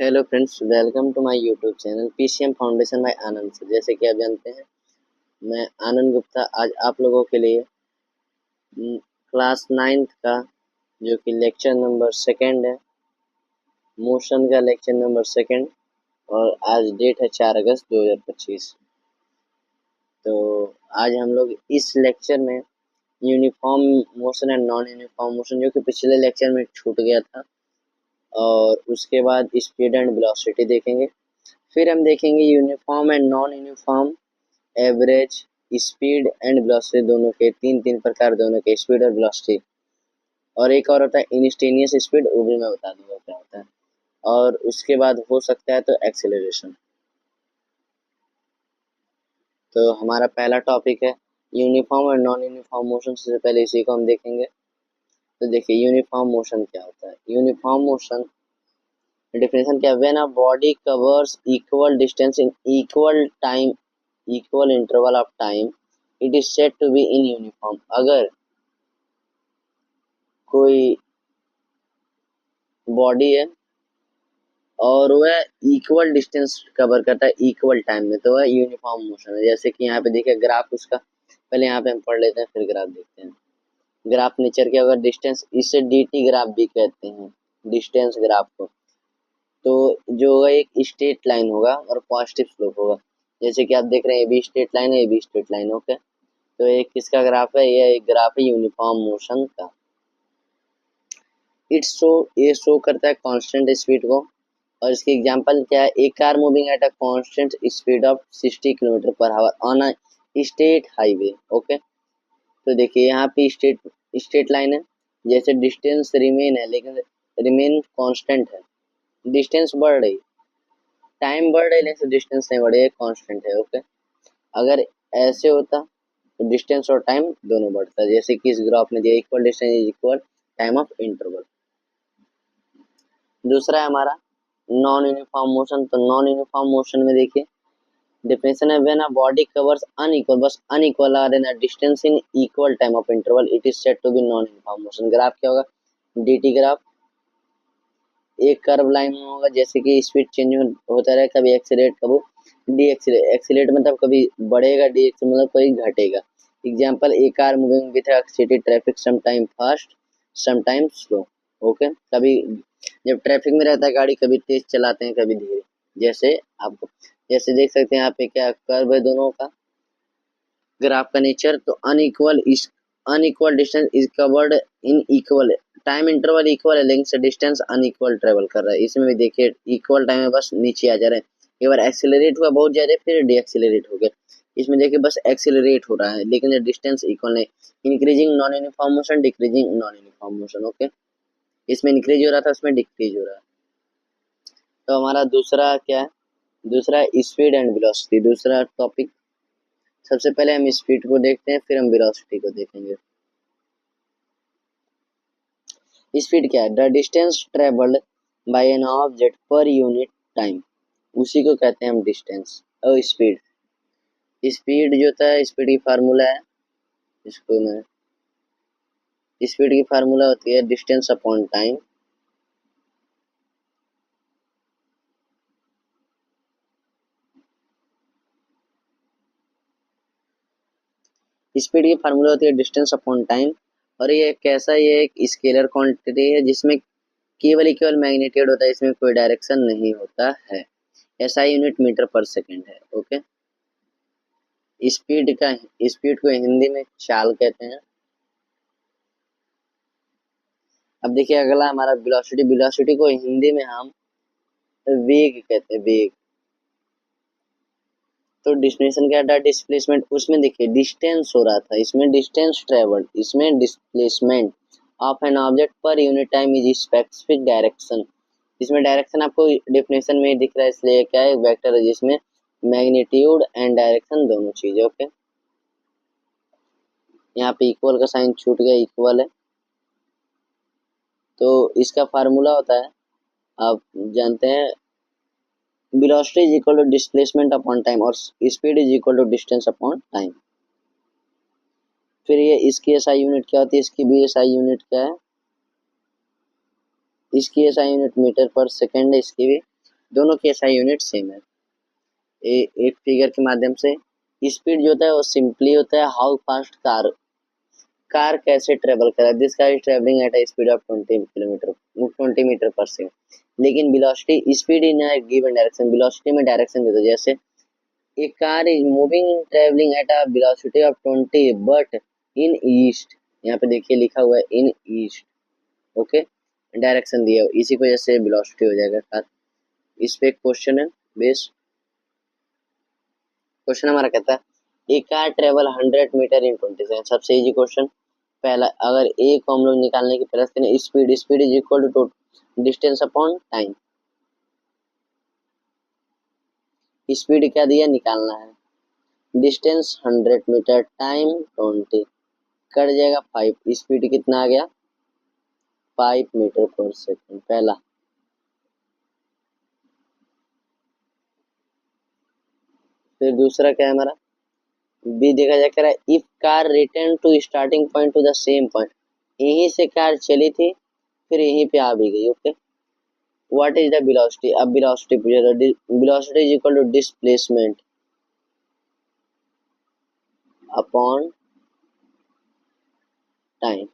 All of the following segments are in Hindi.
Hello friends, welcome to my YouTube channel PCM foundation by Anand sir. जैसे कि आप जानते हैं, मैं आनंद गुप्ता आज आप लोगों के लिए क्लास 9th का जो कि लेक्चर नंबर सेकंड है, मोशन का लेक्चर नंबर सेकंड, और आज डेट है 4 अगस्त 2025। तो आज हम लोग इस लेक्चर में uniform motion and non uniform motion, जो कि पिछले लेक्चर में छूट गया था, और उसके बाद स्पीड एंड वेलोसिटी देखेंगे। फिर हम देखेंगे uniform and non uniform, average, speed and velocity, दोनों के तीन प्रकार, दोनों के स्पीड और वेलोसिटी। और एक और होता है इंस्टेंटेनियस स्पीड, वो भी मैं बता दूंगा क्या होता है। और उसके बाद हो सकता है तो एक्सेलरेशन। तो हमारा पहला टॉपिक है यूनिफॉर्म और नॉन यूनिफॉर्म मोशन। से पहले इसी को हम देखेंगे। तो देखिए यूनिफॉर्म मोशन क्या होता है। यूनिफॉर्म मोशन डिफिनेशन क्या है? When a body covers equal distance in equal time, equal interval of time, it is said to be in uniform. अगर कोई बॉडी है और वह इक्वल डिस्टेंस कवर करता है इक्वल टाइम में, तो वह यूनिफॉर्म मोशन है। जैसे कि यहाँ पे देखिए ग्राफ उसका, पहले यहाँ पे हम पढ़ लेते हैं फिर ग्राफ देखते हैं। ग्राफ नेचर के अगर डिस्टेंस, इसे dt ग्राफ भी कहते हैं, डिस्टेंस ग्राफ को। तो जो होगा एक स्ट्रेट लाइन होगा और पॉजिटिव स्लोप होगा। जैसे कि आप देख रहे हैं, ये भी स्ट्रेट लाइन है, ये भी स्ट्रेट लाइन। ओके, तो एक किसका ग्राफ है? ये एक ग्राफ है यूनिफॉर्म मोशन का। ये शो करता है कांस्टेंट स्पीड को। और इसकी एग्जांपल क्या है? A car moving at a constant speed of 60 kilometre per hour on a state highway. Okay, तो देखिए यहाँ पे स्ट्रेट लाइन है, जैसे डिस्टेंस रिमेन है लेकिन रिमेन कांस्टेंट है। डिस्टेंस बढ़ रही, टाइम बढ़ रही, लेकिन डिस्टेंस नहीं बढ़ रही है, कांस्टेंट है। ओके, अगर ऐसे होता तो डिस्टेंस और टाइम दोनों बढ़ता, जैसे कि इस ग्राफ में दिया equal distance is equal time of interval. दूसरा है हमारा नॉन यूनिफॉर्म मोशन। तो नॉन यूनिफॉर्म मोशन में देखिए डेफिनेशन है when a body covers unequal, बस unequal are in a distance in equal time of interval, it is said to be non uniform motion. Graph क्या होगा? dt ग्राफ एक कर्व लाइन में होगा, जैसे कि स्पीड चेंज होता रहे, कभी एक्सीलरेट कभी डी एक्सीलरेट। एक्सीलरेट मतलब कभी बढ़ेगा, डी एक्सीलरेट मतलब कभी घटेगा। Example, a car moving with city traffic some time fast some time slow. Okay, कभी जब ट्रैफिक में रहता है गाड़ी, कभी तेज चलाते हैं कभी धीरे। जैसे आपको जैसे देख सकते हैं यहाँ पे क्या कर्व है दोनों का, ग्राफ का नेचर। तो unequal distance is covered in equal time interval, equal है लेकिन से डिस्टेंस अनइक्वल ट्रेवल कर रहा है। इसमें भी देखिए इक्वल टाइम में बस नीचे आ जा रहे हैं, एक बार एक्सेलरेट हुआ बहुत ज्यादा, फिर डी एक्सेलरेट हो गया। इसमें देखिए बस एक्सेलरेट हो रहा है लेकिन डिस्टेंस इक्वल नहीं। Increasing non uniform motion, decreasing non uniform motion. Okay, इसमें इंक्रीज हो रहा था, उसमें डिक्रीज हो रहा है। तो हमारा दूसरा क्या है? दूसरा स्पीड एंड वेलोसिटी, दूसरा टॉपिक। सबसे पहले हम स्पीड को देखते हैं, फिर हम वेलोसिटी को देखेंगे। स्पीड क्या है? The distance travelled by an object पर यूनिट टाइम, उसी को कहते हैं हम डिस्टेंस और स्पीड। स्पीड जो होता है, स्पीड की फार्मूला है, इसको मैं स्पीड की फार्मूला होती है डिस्टेंस अपॉन टाइम। स्पीड की फार्मूला होती है डिस्टेंस अपॉन टाइम। और ये कैसा, ये एक स्केलर क्वांटिटी है जिसमें केवल मैग्नीट्यूड होता है, इसमें कोई डायरेक्शन नहीं होता है। SI unit metre per second है। ओके, स्पीड को हिंदी में चाल कहते हैं। अब देखिए अगला हमारा वेलोसिटी। वेलोसिटी को हिंदी में हम वेग कहते हैं, वेग। तो डिस्प्लेसमेंट क्या था? डिस्प्लेसमेंट, उसमें देखिए डिस्टेंस हो रहा था, इसमें डिस्टेंस ट्रेवल्ड, इसमें डिस्प्लेसमेंट ऑफ एन ऑब्जेक्ट पर unit time is specific direction. इसमें डायरेक्शन आपको डेफिनेशन में ही दिख रहा है, इसलिए क्या है? वेक्टर है जिसमें मैग्नीट्यूड एंड डायरेक्शन दोनों चीजें। ओके, यहाँ पे इक्वल का साइन छूट गया, इक्वल है। तो इसका फार्मूला होता है, आप जानते हैं, velocity is equal to displacement upon time और speed is equal to distance upon time. फिर ये इसकी एसआई यूनिट क्या होती है? इसकी भी एसआई यूनिट क्या है? इसकी SI unit metre per second है, इसकी भी। दोनों की एसआई यूनिट सेम है। एक फिगर के माध्यम से स्पीड जो होता है वो सिंपली होता है हाउ फास्ट कार कैसे ट्रेवल कर रहा है। This car is travelling at a speed of 20 metre per second. लेकिन velocity speed in a given direction, velocity में डायरेक्शन देता है। जैसे a car is moving traveling at a velocity of 20 but in east, यहाँ पे देखिए लिखा हुआ है in east, ओके, डायरेक्शन दिया हुआ, इसी की वजह से वेलोसिटी हो जाएगा कार। इस पे एक क्वेश्चन है बेस्ड। क्वेश्चन हमारा कहता है a car travel 100 metre in 20 second. सबसे इजी क्वेश्चन। पहला अगर ए को हम लोग निकालने की प्रयास करें, speed is equal to distance upon time. Speed क्या दिया निकालना है, डिस्टेंस 100 मीटर, टाइम 20, कट जाएगा 5, स्पीड कितना आ गया 5 मीटर पर सेकंड पहला। फिर दूसरा क्या है हमारा, बी देखा जाए कह रहा है if car return to starting point to the same point, यहीं से कार चली थी फिर यहीं पे आ भी गई, okay. What is the velocity, अब वेलोसिटी पूछा था, velocity is equal to displacement upon time.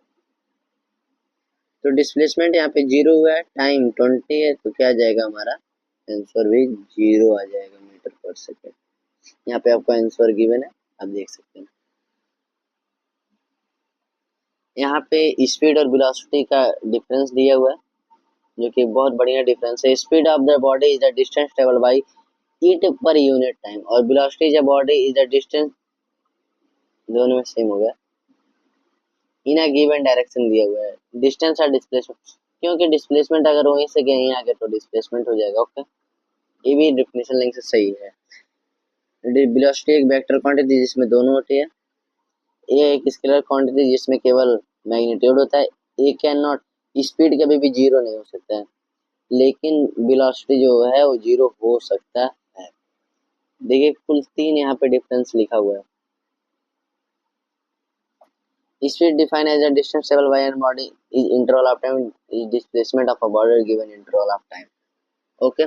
तो डिस्प्लेसमेंट यहाँ पे 0 हुआ है, टाइम 20 है, तो क्या आ जाएगा हमारा आंसर भी 0 आ जाएगा मीटर पर सेकेंड। यहाँ पे आपको आंसर गिवन है, आप देख सकते हैं। यहाँ पे स्पीड और वेलोसिटी का डिफरेंस दिया हुआ है, जो कि बहुत बढ़िया डिफरेंस है। Speed of the body is the distance travel by it per unit time, और velocity is the body is the distance, दोनों में सेम हो गया, इन अ गिवन डायरेक्शन दिया हुआ है। डिस्टेंस और डिस्प्लेसमेंट, क्योंकि डिस्प्लेसमेंट अगर वहीं से कहीं आ गया तो डिस्प्लेसमेंट हो जाएगा, ओके। ये भी डेफिनेशन लिंक से सही है। वेलोसिटी एक वेक्टर क्वांटिटी जिसमें दोनों होती है, ये एक स्केलर क्वांटिटी जिसमें केवल मैग्नीट्यूड होता है। ए कैन नॉट, स्पीड कभी भी 0 नहीं हो सकता है, लेकिन वेलोसिटी जो है वो 0 हो सकता है। देखिए कुल 3 यहाँ पे डिफरेंस लिखा हुआ है। Speed defined as the distance traveled by a body is interval of time is displacement of a body given interval of time, okay।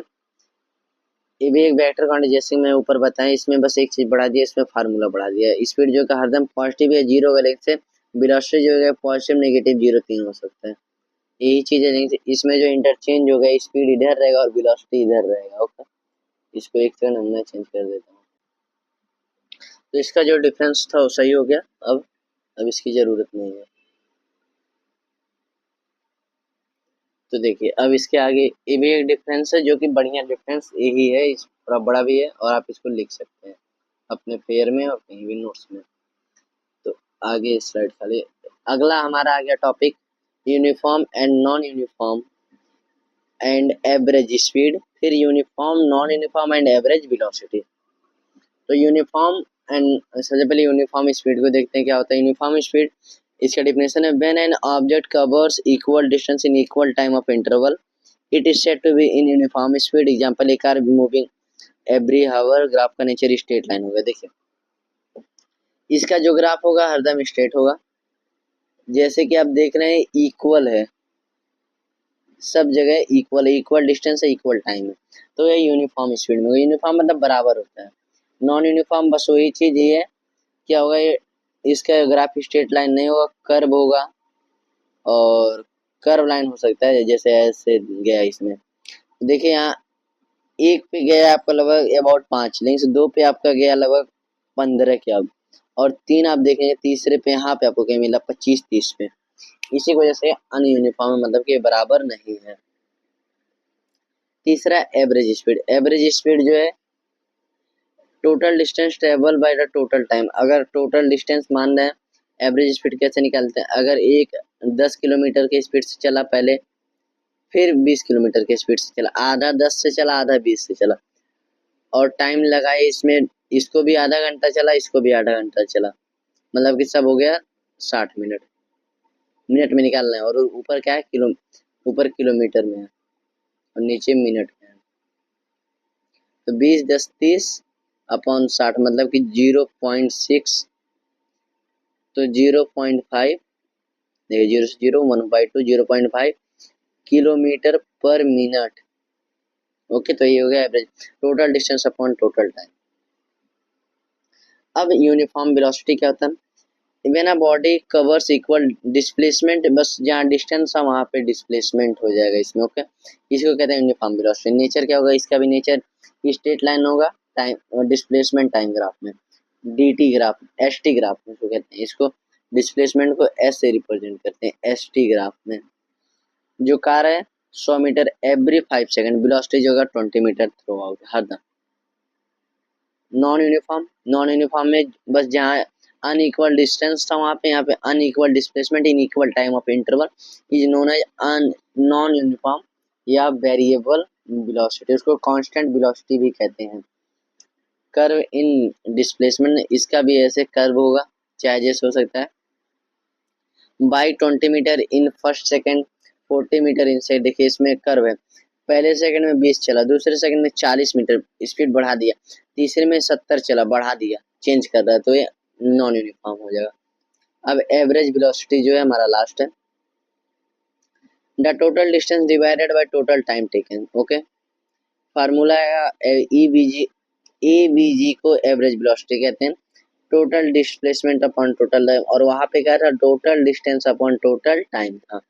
ये भी एक वेक्टर क्वांटिटी जैसे मैं ऊपर बताएं, इसमें बस एक चीज बढ़ा दिया, इसमें फार्मूला बढ़ा दिया। स्पीड जो का हरदम पॉजिटिव है 0 का, लेकिन से वेलोसिटी जो है पॉजिटिव नेगेटिव 0 तीन हो सकता है। यही चीज है, इसमें जो इंटरचेंज होगा स्पीड इधर रहेगा और वेलोसिटी इधर रहेगा, ओके। इसको एक सेकंड मैं चेंज कर देता हूँ। तो इसका जो डिफरेंस था वो सही हो गया, अब इसकी जरूरत नहीं है। तो देखिए अब इसके आगे ये भी एक डिफरेंस है, जो कि बढ़िया डिफरेंस यही है, इस थोड़ा बड़ा भी है और आप इसको लिख सकते हैं अपने पेयर में और कहीं भी नोट्स में। तो आगे स्लाइड खाली, अगला हमारा आ गया topic uniform and non uniform and average speed, फिर uniform non uniform and average velocity. तो यूनिफॉर्म एंड सबसे पहले यूनिफॉर्म स्पीड को देखते हैं क्या होता है। यूनिफॉर्म स्पीड, इसका डिफिनेशन है when an object covers equal distance in equal time of interval it is said to be in uniform speed. Example, a car moving every hour, graph का नेचर स्ट्रेट लाइन होगा। देखिए इसका जो ग्राफ होगा हरदम स्ट्रेट होगा, जैसे कि आप देख रहे हैं इक्वल है, सब जगह इक्वल है, इक्वल डिस्टेंस है, इक्वल टाइम है, तो ये यूनिफॉर्म स्पीड में। यूनिफॉर्म मतलब बराबर होता है। नॉन यूनिफॉर्म बस वही चीज ये है, क्या होगा, ये इसका ग्राफ स्ट्रेट लाइन नहीं होगा, कर्व होगा, और कर्व लाइन हो सकता है, जैसे ऐसे गया इसमें। देखिए यहाँ एक पे गया आपका लगभग अबाउट 5, लेकिन 2 पे आपका गया लगभग 15 के अब, और 3 आप देखेंगे तीसरे पे यहाँ पे आपको क्या मिला 25-30 पे। इसी वजह से अनयूनिफॉर्म मतलब कि बराबर नहीं है। तीसरा एवरेज स्पीड, एवरेज स्पीड जो है total distance travel by the total time. अगर टोटल डिस्टेंस मान रहे हैं, एवरेज स्पीड कैसे निकालते हैं, अगर एक 10 किलोमीटर के स्पीड से चला पहले, फिर 20 किलोमीटर के स्पीड से चला, आधा 10 से चला, आधा 20 से चला, और टाइम लगाए इसमें, इसको भी आधा घंटा चला, इसको भी आधा घंटा चला, मतलब कि सब हो गया 60 मिनट। मिनट में निकालना है, और ऊपर क्या है ऊपर किलोमीटर में है और नीचे मिनट में है। तो 20 10 30 अपॉन 60 मतलब कि 0.6, तो 0.5, देखिए 0 से 0 1/2 0.5 किलोमीटर पर मिनट ओके, तो ये हो गया average total distance upon total time. अब यूनिफॉर्म वेलोसिटी क्या होता है? When a body covers equal displacement, बस जहाँ डिस्टेंस है वहाँ पे डिस्प्लेसमेंट हो जाएगा इसमें। ओके, इसको कहते हैं यूनिफॉर्म वेलोसिटी। नेचर क्या होगा इसका भी? नेचर स्ट्रेट लाइन होगा टाइम और डिस्प्लेसमेंट टाइम ग्राफ में, dt ग्राफ, st ग्राफ में इसको कहते हैं। इसको डिस्प्लेसमेंट को s से रिप्रेजेंट करते हैं, st ग्राफ में। जो कार है 100 मीटर एवरी 5 सेकंड, वेलोसिटी जो होगा 20 मीटर थ्रू आउट हरदम। नॉन यूनिफॉर्म में बस जहाँ अनइक्वल डिस्टेंस था वहाँ पे, यहाँ पे unequal displacement in equal time of interval is known as non uniform या वेरिएबल वेलोसिटी। उसको कांस्टेंट वेलोसिटी भी कहते हैं। कर्व इन डिस्प्लेसमेंट, इसका भी ऐसे कर्व होगा, चाहे जैसे हो सकता है। By 20 metre in first second, 40 metre in से, देखिए इसमें कर्व है। पहले सेकंड में 20 चला, दूसरे सेकंड में 40 मीटर स्पीड बढ़ा दिया, तीसरे में 70 चला, बढ़ा दिया, चेंज कर रहा है, तो ये नॉन यूनिफॉर्म हो जाएगा। अब एवरेज वेलोसिटी जो है हमारा लास्ट है, the total distance divided by total time taken. Okay, formula है एबीजी को एवरेज वेलोसिटी कहते हैं, total displacement upon total time, और वहां पे क्या था? Total distance upon total time था।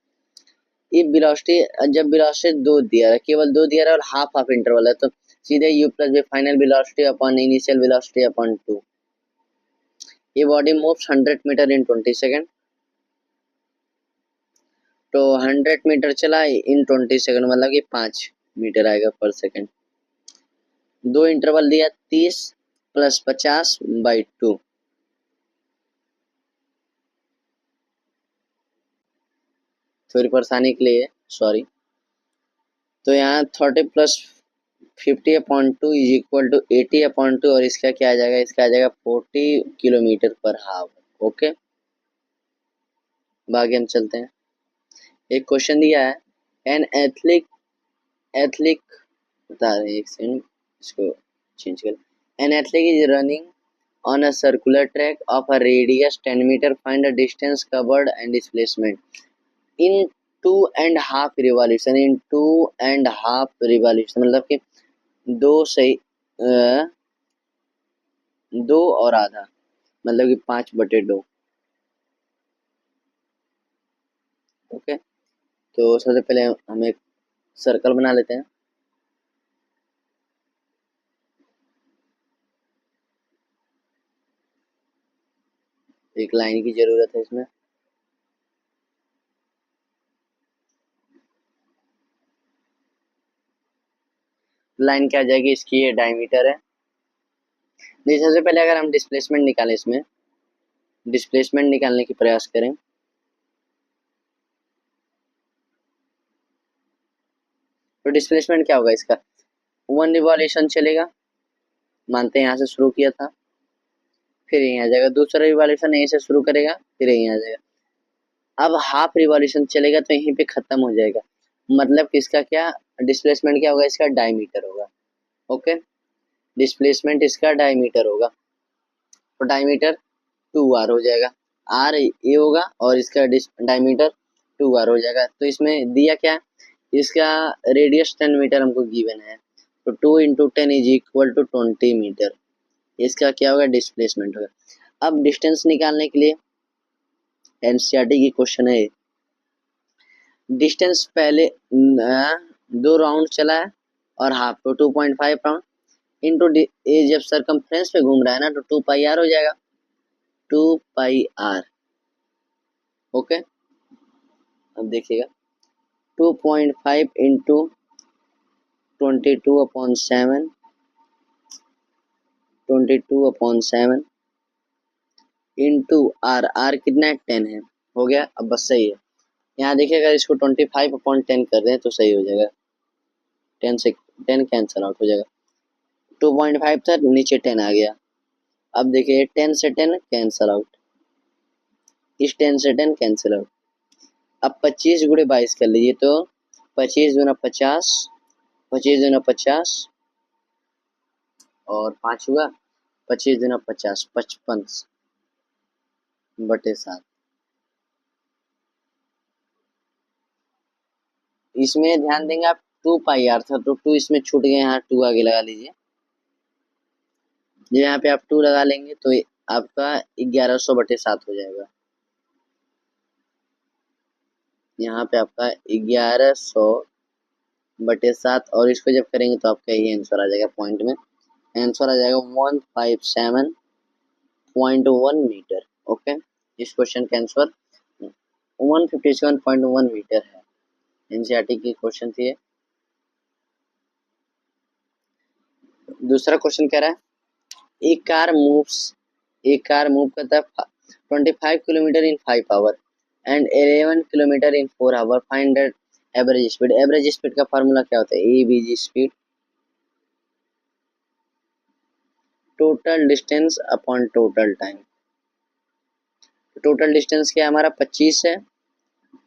ये वेलोसिटी, जब वेलोसिटी दो दिया है, केवल दो दिया है और हाफ हाफ इंटरवल है, तो सीधे u plus v final velocity upon initial velocity upon 2। ये बॉडी मूव्स 100 मीटर इन 20 सेकंड, तो 100 मीटर चला इन 20 सेकंड, मतलब कि 5 मीटर आएगा पर सेकंड। दो इंटरवल दिया, 30 प्लस 50 बाई 2। थोड़ी परेशानी के लिए सॉरी। तो यहाँ 30 प्लस 50/2 इज इक्वल टू 80/2, और इसका क्या आ जाएगा? इसका आ जाएगा 40 किलोमीटर पर हावर। ओके, बाकी हम चलते हैं। एक क्वेश्चन दिया है, एन एथलिक बता रहे हैं, एक सेकंड इसको चेंज कर। An athlete is running on a circular track of a radius 10 metre, find the distance covered and displacement in 2.5 revolution. In 2.5 revolution मतलब कि दो सही 2 और आधा, मतलब कि 5/2। ओके, तो सबसे पहले हम एक सर्कल बना लेते हैं। एक लाइन की जरूरत है इसमें। लाइन क्या आ जाएगी? इसकी ये डायमीटर है। देखिए, सबसे पहले अगर हम डिस्प्लेसमेंट निकालें, इसमें डिस्प्लेसमेंट निकालने की प्रयास करें, तो डिस्प्लेसमेंट क्या होगा इसका? 1 रिवॉल्यूशन चलेगा, मानते हैं यहाँ से शुरू किया था, फिर यहीं आ जाएगा। दूसरा रिवॉल्यूशन यहीं से शुरू करेगा, फिर यहीं आ जाएगा। अब हाफ रिवॉल्यूशन चलेगा तो यहीं पे खत्म हो जाएगा, मतलब कि इसका क्या डिस्प्लेसमेंट क्या होगा? इसका डायमीटर होगा। ओके, डिस्प्लेसमेंट इसका डायमीटर होगा, तो डायमीटर 2r हो जाएगा। r ये होगा और इसका डायमीटर 2r हो जाएगा। तो इसमें दिया क्या? इसका रेडियस 10 मीटर हमको गिवन है, तो 2 into 10 is equal to 20 metre. इसका क्या होगा? डिस्प्लेसमेंट होगा। अब डिस्टेंस निकालने के लिए एनसीईआरटी की क्वेश्चन है, डिस्टेंस पहले 2 राउंड चला है और हाफ, तो 2.5 राउंड इंटू ये जब सरकमफ्रेंस पे घूम रहा है ना, तो 2πr हो जाएगा, 2πr। ओके, अब देखिएगा 2.5 इंटू 22/7, 22/7 इंटू r कितना है? 10 है। हो गया, अब बस सही है। यहाँ देखिएगा, इसको 25/10 कर दें तो सही हो जाएगा, 10 से 10 कैंसल आउट हो जाएगा। 2.5 था, नीचे 10 आ गया। अब देखिए 10 से 10 कैंसल आउट, इस 10 से 10 कैंसिल आउट। अब 25 गुणे 22 कर लीजिए, तो 25 दूना 50, 25 दूना 50 और 5 हुआ, 25 दूना 50, 55/7। इसमें ध्यान देंगे आप, 2 पाई आर था, तो 2 इसमें छूट गए, यहाँ 2 आगे लगा लीजिए। जो यहाँ पे आप 2 लगा लेंगे तो आपका 1100/7 हो जाएगा। यहाँ पे आपका 1100/7, और इसको जब करेंगे तो आपका यही आंसर आ जाएगा। पॉइंट में आंसर आ जाएगा 157.1 मीटर। ओके, इस क्वेश्चन का आंसर 157.1 मीटर है। एनसीईआरटी की क्वेश्चन थी। दूसरा क्वेश्चन कह रहा है एक कार मूव करता है 25 kilometre in 5 hour and 11 kilometre in 4 hour, find that average speed. Average speed का फार्मूला क्या होता है? AVG speed, total distance upon total time. Total distance क्या हमारा 25 है,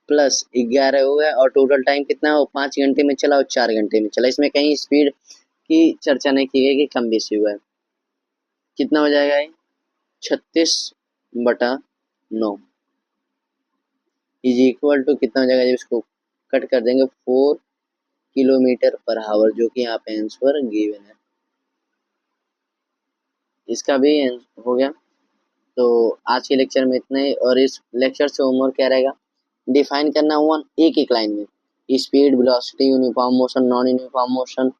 प्लस 11 हुआ है, और टोटल टाइम कितना है? वो 5 घंटे में चला और 4 घंटे में चला। इसमें कहीं स्पीड की चर्चा नहीं की गई कि कम बेसी हुआ है। कितना हो जाएगा ये? 36/9 इज इक्वल टू कितना हो जाएगा? जब इसको कट कर देंगे 4 किलोमीटर पर आवर, जो कि यहाँ पे आंसर गिवन है। इसका भी हो गया। तो आज के लेक्चर में इतना ही, और इस लेक्चर से होमवर्क क्या रहेगा? डिफाइन करना वन एक एक लाइन में, speed, velocity, uniform motion, non uniform motion,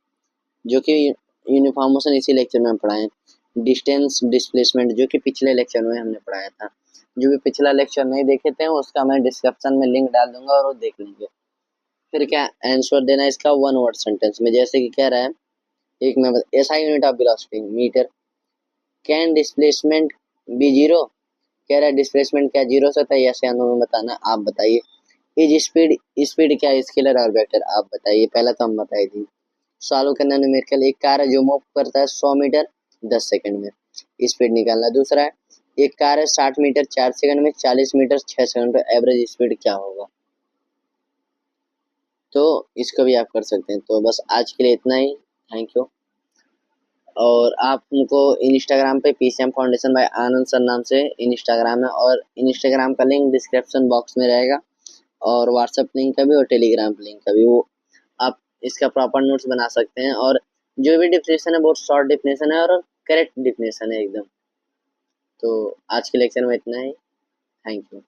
जो कि यूनिफॉर्म मोशन इसी लेक्चर में हम पढ़ाए। डिस्टेंस, डिस्प्लेसमेंट, जो कि पिछले लेक्चर में हमने पढ़ाया था। जो भी पिछला लेक्चर नहीं देखे थे उसका मैं डिस्क्रिप्शन में लिंक डाल दूंगा और वो देख लेंगे। फिर क्या आंसर देना है इसका? 1 वर्ड सेंटेंस में। जैसे कि कह रहा है, एक में SI unit of velocity metre. Can displacement be zero? कह रहा है डिस्प्लेसमेंट क्या जीरो से होता है? यस या नो में बताना। आप बताइए। इज स्पीड, स्पीड क्या है? स्केलर और वेक्टर? आप बताइए। पहला तो हम बताए थे। सॉल्व करना न्यूमेरिकल। एक कार है जो मूव करता है 100 मीटर 10 सेकंड में, स्पीड निकालना। दूसरा है एक कार है 60 मीटर 4 सेकंड में, 40 मीटर 6 सेकंड में, एवरेज स्पीड क्या होगा? तो इसको भी आप कर सकते हैं। तो बस आज के लिए इतना ही। Thank you. और आप उनको इंस्टाग्राम पे PCM foundation by Anand sir नाम से इंस्टाग्राम है, और इंस्टाग्राम का लिंक डिस्क्रिप्शन बॉक्स में रहेगा, और व्हाट्सएप लिंक का भी और टेलीग्राम लिंक का भी। वो आप इसका प्रॉपर नोट्स बना सकते हैं, और जो भी डिफिनेशन है बहुत शॉर्ट डिफिनेशन है और करेक्ट डिफिनेशन है एकदम। तो आज के लेक्चर में इतना ही। Thank you.